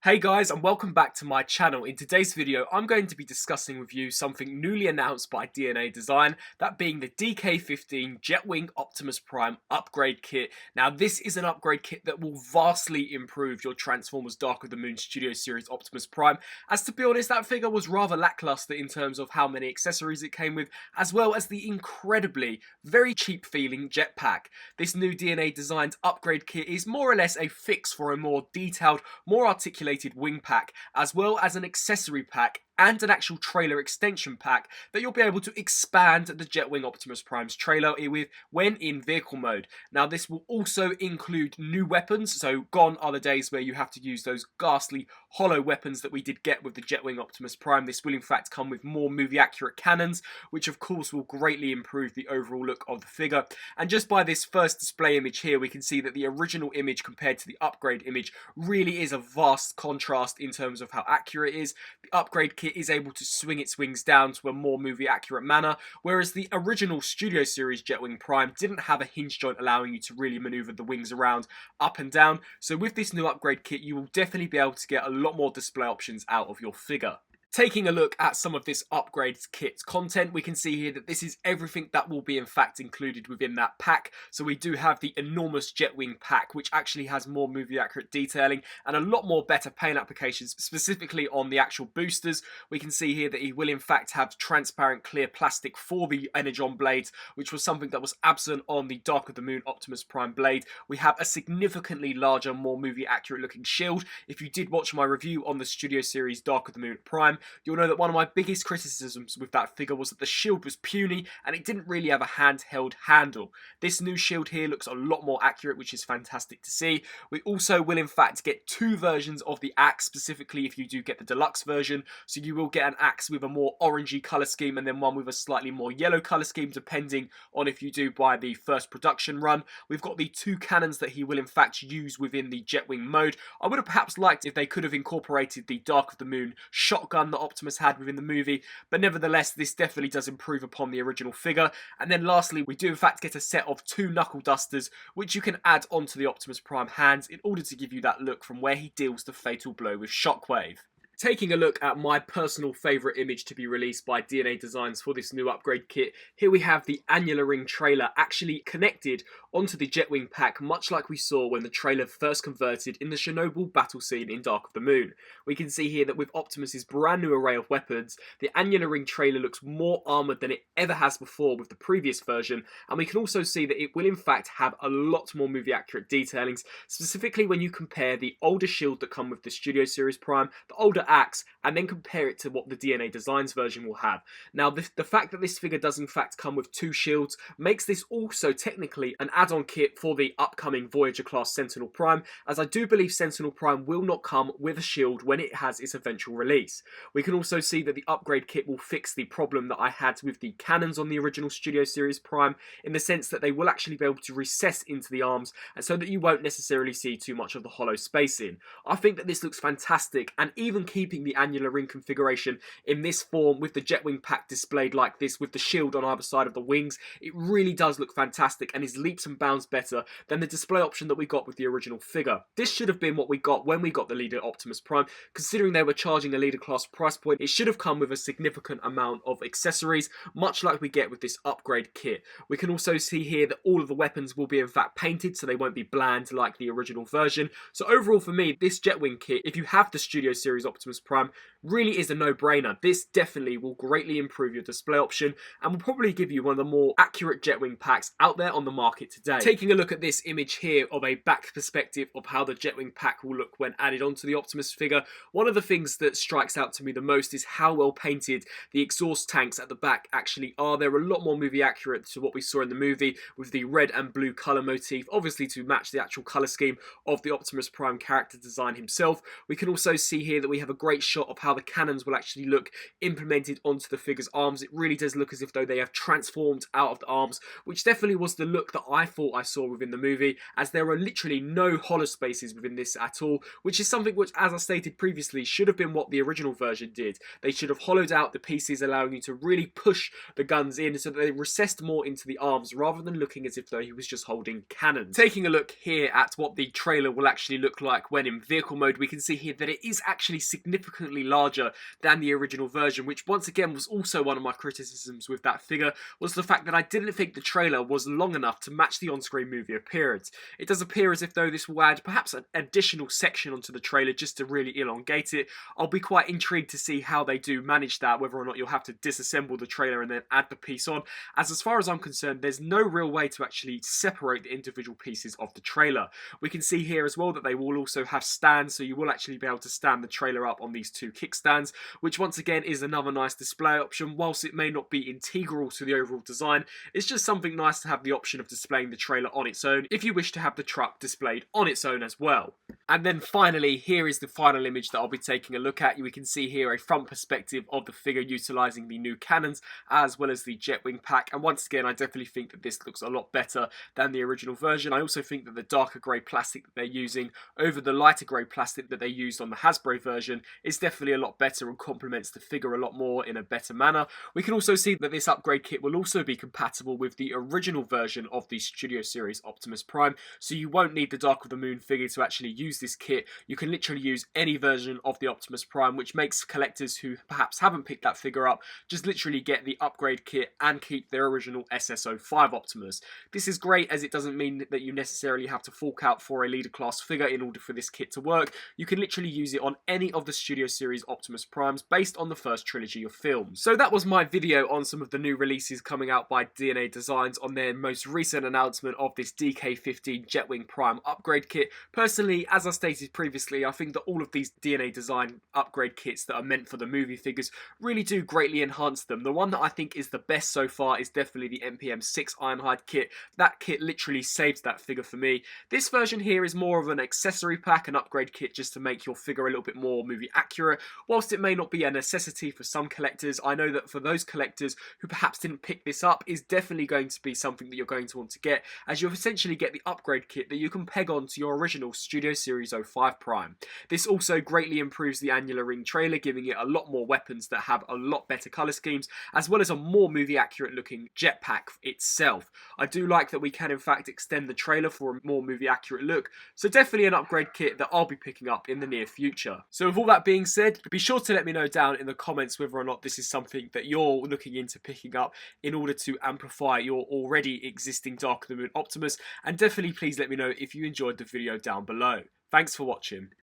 Hey guys, and welcome back to my channel. In today's video, I'm going to be discussing with you something newly announced by DNA Design, that being the DK-15 Jetwing Optimus Prime upgrade kit. Now, this is an upgrade kit that will vastly improve your Transformers Dark of the Moon Studio Series Optimus Prime, as to be honest, that figure was rather lackluster in terms of how many accessories it came with, as well as the incredibly, very cheap feeling jetpack. This new DNA Design's upgrade kit is more or less a fix for a more detailed, more articulated wing pack, as well as an accessory pack and an actual trailer extension pack that you'll be able to expand the Jetwing Optimus Prime's trailer with when in vehicle mode. Now, this will also include new weapons, so gone are the days where you have to use those ghastly hollow weapons that we did get with the Jetwing Optimus Prime. This will in fact come with more movie accurate cannons, which of course will greatly improve the overall look of the figure. And just by this first display image here, we can see that the original image compared to the upgrade image really is a vast contrast in terms of how accurate it is. The upgrade kit is able to swing its wings down to a more movie accurate manner, whereas the original Studio Series Jetwing Prime didn't have a hinge joint allowing you to really maneuver the wings around up and down. So with this new upgrade kit, you will definitely be able to get a lot more display options out of your figure. Taking a look at some of this upgrade kit's content, we can see here that this is everything that will be in fact included within that pack. So we do have the enormous Jetwing pack, which actually has more movie accurate detailing and a lot more better paint applications, specifically on the actual boosters. We can see here that he will in fact have transparent clear plastic for the Energon blades, which was something that was absent on the Dark of the Moon Optimus Prime blade. We have a significantly larger, more movie accurate looking shield. If you did watch my review on the Studio Series Dark of the Moon Prime, you'll know that one of my biggest criticisms with that figure was that the shield was puny and it didn't really have a handheld handle. This new shield here looks a lot more accurate, which is fantastic to see. We also will in fact get two versions of the axe, specifically if you do get the deluxe version. So you will get an axe with a more orangey colour scheme and then one with a slightly more yellow colour scheme, depending on if you do buy the first production run. We've got the two cannons that he will in fact use within the Jetwing mode. I would have perhaps liked if they could have incorporated the Dark of the Moon shotgun that Optimus had within the movie, but nevertheless this definitely does improve upon the original figure. And then lastly, we do in fact get a set of two knuckle dusters which you can add onto the Optimus Prime hands in order to give you that look from where he deals the fatal blow with Shockwave. Taking a look at my personal favourite image to be released by DNA Designs for this new upgrade kit, here we have the annular ring trailer actually connected onto the Jetwing pack, much like we saw when the trailer first converted in the Chernobyl battle scene in Dark of the Moon. We can see here that with Optimus's brand new array of weapons, the annular ring trailer looks more armoured than it ever has before with the previous version, and we can also see that it will in fact have a lot more movie accurate detailings, specifically when you compare the older shield that come with the Studio Series Prime, the older axe, and then compare it to what the DNA Designs version will have. Now, the fact that this figure does in fact come with two shields makes this also technically an add-on kit for the upcoming Voyager class Sentinel Prime, as I do believe Sentinel Prime will not come with a shield when it has its eventual release. We can also see that the upgrade kit will fix the problem that I had with the cannons on the original Studio Series Prime, in the sense that they will actually be able to recess into the arms, and so that you won't necessarily see too much of the hollow spacing. I think that this looks fantastic, and even keeping the annular ring configuration in this form with the Jetwing pack displayed like this with the shield on either side of the wings, it really does look fantastic and is leaps and bounds better than the display option that we got with the original figure. This should have been what we got when we got the Leader Optimus Prime. Considering they were charging a Leader class price point, it should have come with a significant amount of accessories, much like we get with this upgrade kit. We can also see here that all of the weapons will be in fact painted, so they won't be bland like the original version. So overall for me, this Jetwing kit, if you have the Studio Series Optimus Prime, really is a no-brainer. This definitely will greatly improve your display option and will probably give you one of the more accurate Jetwing packs out there on the market today. Taking a look at this image here of a back perspective of how the Jetwing pack will look when added onto the Optimus figure, one of the things that strikes out to me the most is how well painted the exhaust tanks at the back actually are. They're a lot more movie accurate to what we saw in the movie, with the red and blue colour motif, obviously to match the actual colour scheme of the Optimus Prime character design himself. We can also see here that we have a great shot of how the cannons will actually look implemented onto the figure's arms. It really does look as if though they have transformed out of the arms, which definitely was the look that I thought I saw within the movie, as there are literally no hollow spaces within this at all, which is something which, as I stated previously, should have been what the original version did. They should have hollowed out the pieces, allowing you to really push the guns in so that they recessed more into the arms rather than looking as if though he was just holding cannons. Taking a look here at what the trailer will actually look like when in vehicle mode, we can see here that it is actually significantly larger than the original version, which once again was also one of my criticisms with that figure, was the fact that I didn't think the trailer was long enough to match the on-screen movie appearance. It does appear as if though this will add perhaps an additional section onto the trailer just to really elongate it. I'll be quite intrigued to see how they do manage that, whether or not you'll have to disassemble the trailer and then add the piece on, as far as I'm concerned, there's no real way to actually separate the individual pieces of the trailer. We can see here as well that they will also have stands, so you will actually be able to stand the trailer up on these two kickstands, which once again is another nice display option. Whilst it may not be integral to the overall design, it's just something nice to have the option of displaying the trailer on its own if you wish to have the truck displayed on its own as well. And then finally, here is the final image that I'll be taking a look at. We can see here a front perspective of the figure utilising the new cannons as well as the Jetwing pack, and once again I definitely think that this looks a lot better than the original version. I also think that the darker grey plastic that they're using over the lighter grey plastic that they used on the Hasbro version is definitely a lot better and complements the figure a lot more in a better manner. We can also see that this upgrade kit will also be compatible with the original version of the Studio Series Optimus Prime, so you won't need the Dark of the Moon figure to actually use this kit. You can literally use any version of the Optimus Prime, which makes collectors who perhaps haven't picked that figure up just literally get the upgrade kit and keep their original SSO5 Optimus. This is great as it doesn't mean that you necessarily have to fork out for a leader class figure in order for this kit to work. You can literally use it on any of the Studio Series Optimus Primes based on the first trilogy of films. So that was my video on some of the new releases coming out by DNA Designs on their most recent announcement of this DK-15 Jetwing Prime upgrade kit. Personally, as I stated previously, I think that all of these DNA Design upgrade kits that are meant for the movie figures really do greatly enhance them. The one that I think is the best so far is definitely the NPM6 Ironhide kit. That kit literally saves that figure for me. This version here is more of an accessory pack, an upgrade kit just to make your figure a little bit more movie accurate. Whilst it may not be a necessity for some collectors, I know that for those collectors who perhaps didn't pick this up, is definitely going to be something that you're going to want to get, as you essentially get the upgrade kit that you can peg on to your original Studio Series 05 Prime. This also greatly improves the annular ring trailer, giving it a lot more weapons that have a lot better colour schemes, as well as a more movie accurate looking jetpack itself. I do like that we can in fact extend the trailer for a more movie accurate look, so definitely an upgrade kit that I'll be picking up in the near future. So with all that being said, be sure to let me know down in the comments whether or not this is something that you're looking into picking up in order to amplify your already existing Dark of the Moon Optimus, and definitely please let me know if you enjoyed the video down below. Thanks for watching.